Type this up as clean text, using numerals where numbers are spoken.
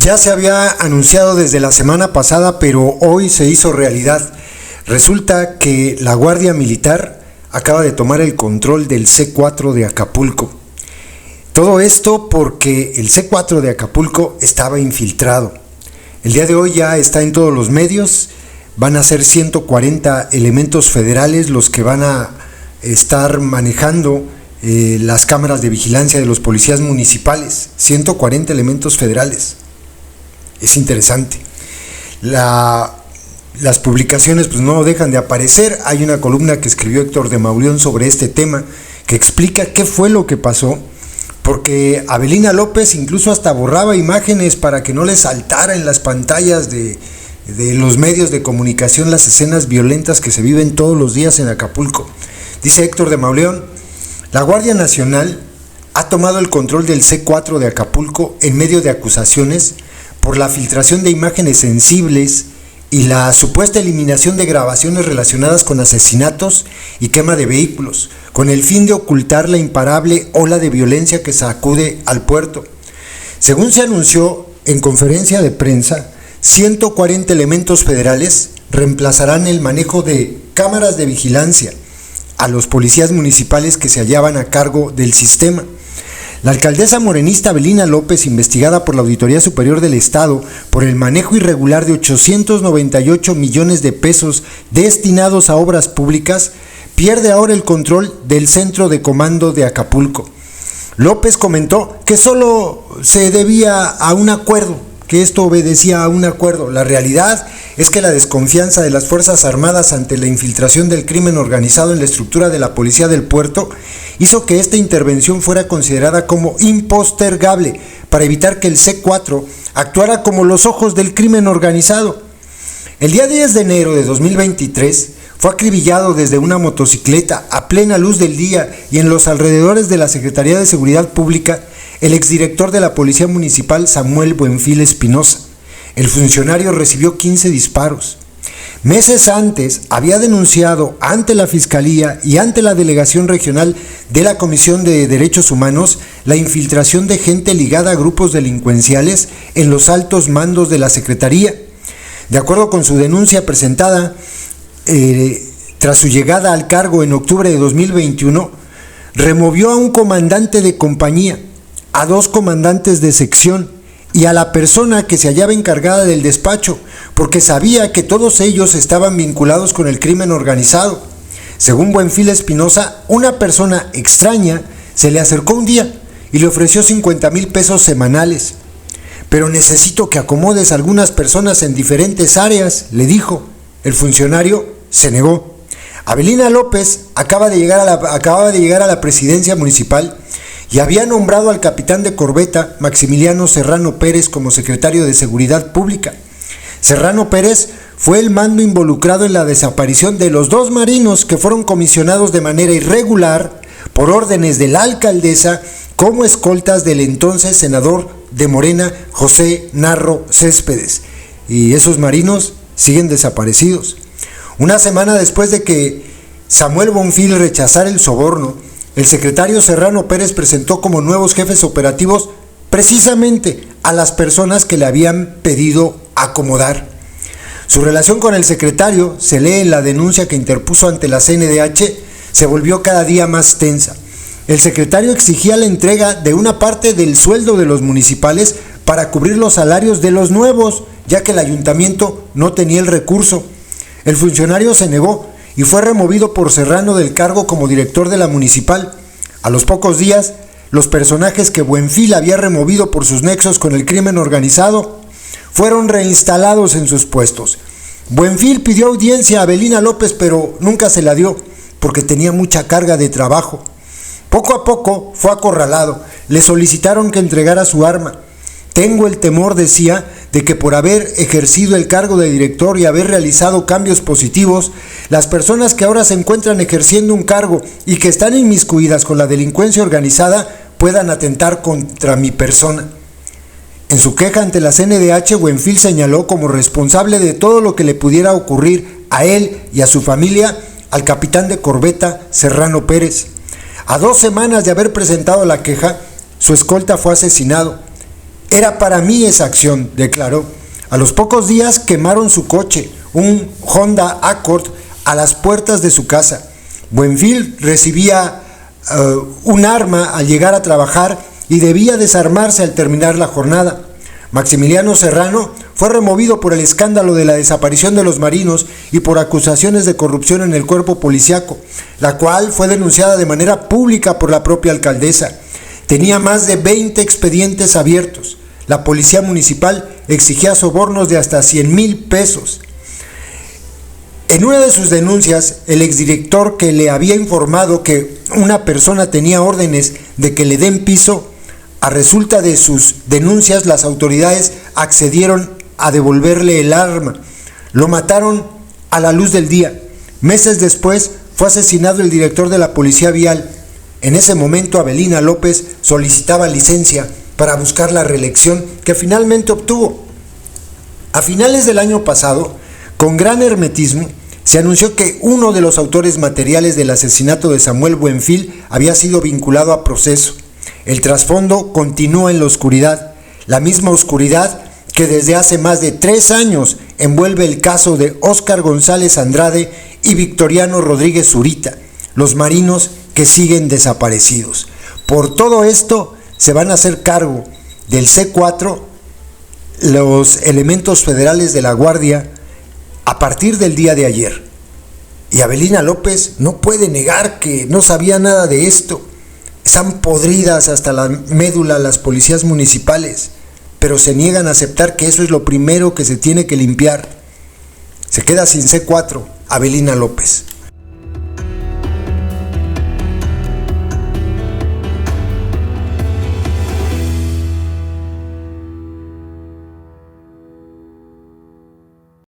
Ya se había anunciado desde la semana pasada, pero hoy se hizo realidad. Resulta que la Guardia Militar acaba de tomar el control del C4 de Acapulco. Todo esto porque el C4 de Acapulco estaba infiltrado. El día de hoy ya está en todos los medios. Van a ser 140 elementos federales los que van a estar manejando las cámaras de vigilancia de los policías municipales. 140 elementos federales. Es interesante. Las publicaciones pues no dejan de aparecer. Hay una columna que escribió Héctor de Mauleón sobre este tema que explica qué fue lo que pasó, porque Avelina López incluso hasta borraba imágenes para que no le saltara en las pantallas de los medios de comunicación las escenas violentas que se viven todos los días en Acapulco. Dice Héctor de Mauleón: la Guardia Nacional ha tomado el control del C4 de Acapulco en medio de acusaciones por la filtración de imágenes sensibles y la supuesta eliminación de grabaciones relacionadas con asesinatos y quema de vehículos, con el fin de ocultar la imparable ola de violencia que sacude al puerto. Según se anunció en conferencia de prensa, 140 elementos federales reemplazarán el manejo de cámaras de vigilancia a los policías municipales que se hallaban a cargo del sistema. La alcaldesa morenista Avelina López, investigada por la Auditoría Superior del Estado por el manejo irregular de 898 millones de pesos destinados a obras públicas, pierde ahora el control del centro de comando de Acapulco. López comentó que solo se debía a un acuerdo, que esto obedecía a un acuerdo. La realidad es que la desconfianza de las Fuerzas Armadas ante la infiltración del crimen organizado en la estructura de la Policía del Puerto hizo que esta intervención fuera considerada como impostergable para evitar que el C4 actuara como los ojos del crimen organizado. El día 10 de enero de 2023 fue acribillado desde una motocicleta a plena luz del día y en los alrededores de la Secretaría de Seguridad Pública el exdirector de la Policía Municipal, Samuel Buenfil Espinosa. El funcionario recibió 15 disparos. Meses antes había denunciado ante la Fiscalía y ante la Delegación Regional de la Comisión de Derechos Humanos la infiltración de gente ligada a grupos delincuenciales en los altos mandos de la Secretaría. De acuerdo con su denuncia presentada tras su llegada al cargo en octubre de 2021, removió a un comandante de compañía, a 2 comandantes de sección y a la persona que se hallaba encargada del despacho, porque sabía que todos ellos estaban vinculados con el crimen organizado. Según Buenfil Espinosa, una persona extraña se le acercó un día y le ofreció 50,000 pesos semanales. Pero necesito que acomodes a algunas personas en diferentes áreas, le dijo. El funcionario se negó. Avelina López acababa de llegar a la presidencia municipal y había nombrado al capitán de corbeta Maximiliano Serrano Pérez como secretario de Seguridad Pública. Serrano Pérez fue el mando involucrado en la desaparición de los 2 marinos que fueron comisionados de manera irregular por órdenes de la alcaldesa como escoltas del entonces senador de Morena, José Narro Céspedes. Y esos marinos siguen desaparecidos. Una semana después de que Samuel Buenfil rechazara el soborno, el secretario Serrano Pérez presentó como nuevos jefes operativos precisamente a las personas que le habían pedido acomodar. Su relación con el secretario, se lee en la denuncia que interpuso ante la CNDH, se volvió cada día más tensa. El secretario exigía la entrega de una parte del sueldo de los municipales para cubrir los salarios de los nuevos, ya que el ayuntamiento no tenía el recurso. El funcionario se negó y fue removido por Serrano del cargo como director de la municipal. A los pocos días, los personajes que Buenfil había removido por sus nexos con el crimen organizado fueron reinstalados en sus puestos. Buenfil pidió audiencia a Avelina López, pero nunca se la dio porque tenía mucha carga de trabajo. Poco a poco fue acorralado. Le solicitaron que entregara su arma. Tengo el temor, decía, de que por haber ejercido el cargo de director y haber realizado cambios positivos, las personas que ahora se encuentran ejerciendo un cargo y que están inmiscuidas con la delincuencia organizada puedan atentar contra mi persona. En su queja ante la CNDH, Buenfil señaló como responsable de todo lo que le pudiera ocurrir a él y a su familia al capitán de corbeta Serrano Pérez. A 2 semanas de haber presentado la queja, su escolta fue asesinado. Era para mí esa acción, declaró. A los pocos días quemaron su coche, un Honda Accord, a las puertas de su casa. Buenfil recibía un arma al llegar a trabajar y debía desarmarse al terminar la jornada. Maximiliano Serrano fue removido por el escándalo de la desaparición de los marinos y por acusaciones de corrupción en el cuerpo policiaco, la cual fue denunciada de manera pública por la propia alcaldesa. Tenía más de 20 expedientes abiertos. La policía municipal exigía sobornos de hasta 100,000 pesos. En una de sus denuncias, el exdirector, que le había informado que una persona tenía órdenes de que le den piso, a resulta de sus denuncias, las autoridades accedieron a devolverle el arma. Lo mataron a la luz del día. Meses después fue asesinado el director de la Policía Vial. En ese momento, Avelina López solicitaba licencia para buscar la reelección, que finalmente obtuvo. A finales del año pasado, con gran hermetismo, se anunció que uno de los autores materiales del asesinato de Samuel Buenfil había sido vinculado a proceso. El trasfondo continúa en la oscuridad, la misma oscuridad que desde hace más de 3 años envuelve el caso de Óscar González Andrade y Victoriano Rodríguez Zurita, los marinos que siguen desaparecidos. Por todo esto se van a hacer cargo del C4 los elementos federales de la Guardia a partir del día de ayer. Y Avelina López no puede negar que no sabía nada de esto. Están podridas hasta la médula las policías municipales, pero se niegan a aceptar que eso es lo primero que se tiene que limpiar. Se queda sin C4 Avelina López.